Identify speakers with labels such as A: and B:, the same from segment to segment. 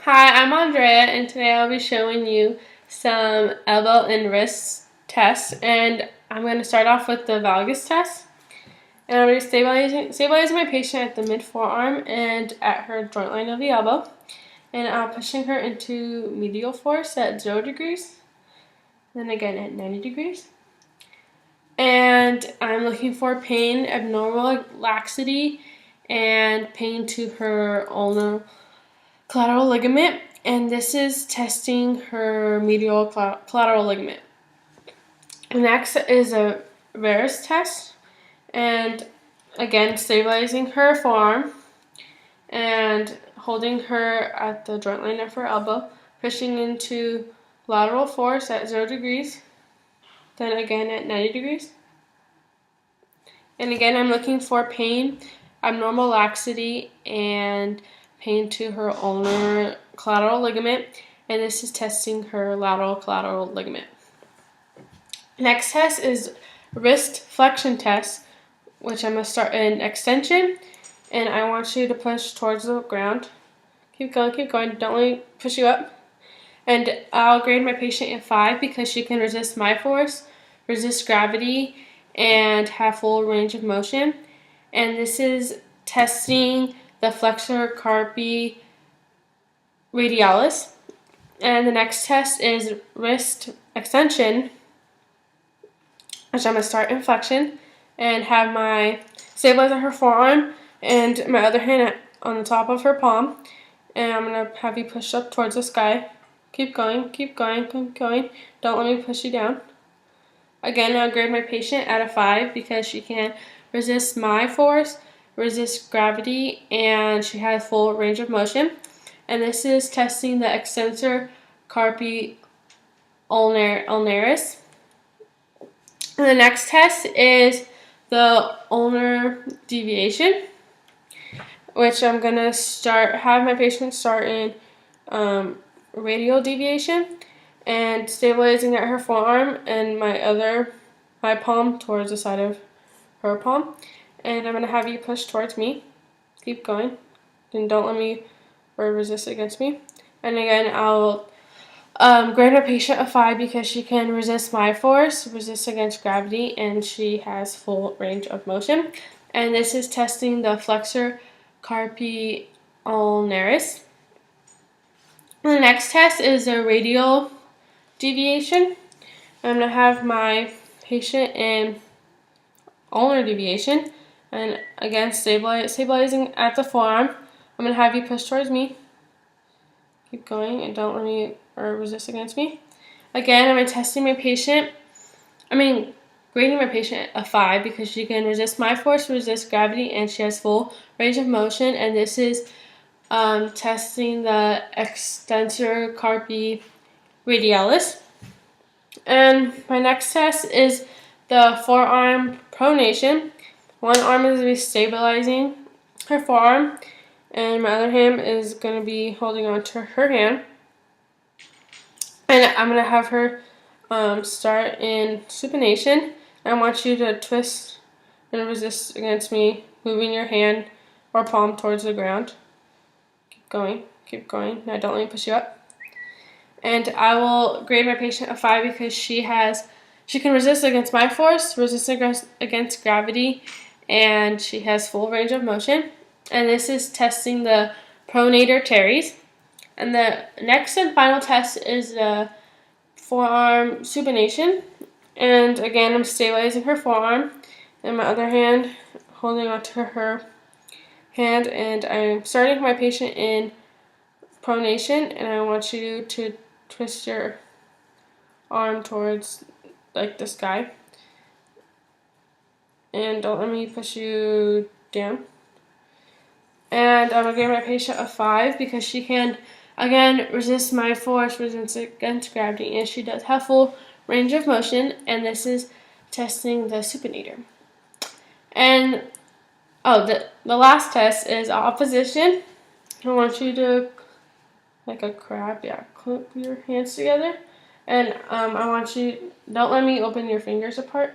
A: Hi, I'm Andrea, and today I'll be showing you some elbow and wrist tests. And I'm going to start off with the valgus test. And I'm going to stabilizing my patient at the mid forearm and at her joint line of the elbow. And I'm pushing her into medial force at 0 degrees, then again at 90 degrees. And I'm looking for pain, abnormal laxity, and pain to her ulnar collateral ligament, and this is testing her medial collateral ligament. Next is a varus test, and again stabilizing her forearm and holding her at the joint line of her elbow, pushing into lateral force at 0 degrees, then again at 90 degrees. And again, I'm looking for pain, abnormal laxity, and pain to her ulnar collateral ligament, and this is testing her lateral collateral ligament. Next test is wrist flexion test, which I'm going to start in extension, and I want you to push towards the ground. Keep going, don't let me push you up. And I'll grade my patient at 5 because she can resist my force, resist gravity, and have full range of motion. And this is testing the flexor carpi radialis. And the next test is wrist extension, which I'm going to start in flexion and have my stabilizer her forearm and my other hand on the top of her palm. And I'm going to have you push up towards the sky. Keep going. Don't let me push you down. Again, I'll grade my patient at a 5 because she can resist my force, resist gravity, and she has full range of motion. And this is testing the extensor carpi ulnaris. And the next test is the ulnar deviation, which I'm going to have my patient start in radial deviation and stabilizing at her forearm and my palm towards the side of her palm. And I'm going to have you push towards me. Keep going. And don't let me resist against me. And again, I'll grade my patient a 5 because she can resist my force, resist against gravity, and she has full range of motion. And this is testing the flexor carpi ulnaris. The next test is a radial deviation. I'm going to have my patient in ulnar deviation, and again stabilizing at the forearm. I'm going to have you push towards me. Keep going and don't let me resist against me. Again, I'm grading my patient a 5 because she can resist my force, resist gravity, and she has full range of motion. And this is testing the extensor carpi radialis. And my next test is the forearm pronation. One arm is going to be stabilizing her forearm, and my other hand is going to be holding on to her hand. And I'm going to have her start in supination. I want you to twist and resist against me, moving your hand or palm towards the ground. Keep going. Now don't let me push you up. And I will grade my patient a 5 because she can resist against my force, resist against gravity, and she has full range of motion. And this is testing the pronator teres. And the next and final test is the forearm supination. And again, I'm stabilizing her forearm and my other hand holding onto her hand, and I'm starting my patient in pronation, and I want you to twist your arm towards like the sky. And don't let me push you down. And I'm going to give my patient a 5 because she can, again, resist my force, resist against gravity, and she does have full range of motion. And this is testing the supinator. And, the last test is opposition. I want you to, like a crab, clip your hands together. And I want you, don't let me open your fingers apart.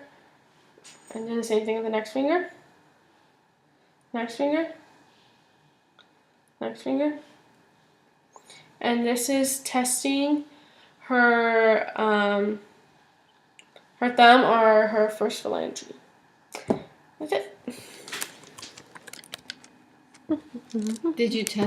A: And do the same thing with the next finger. Next finger. And this is testing her her thumb or her first phalange. That's it.
B: Did you test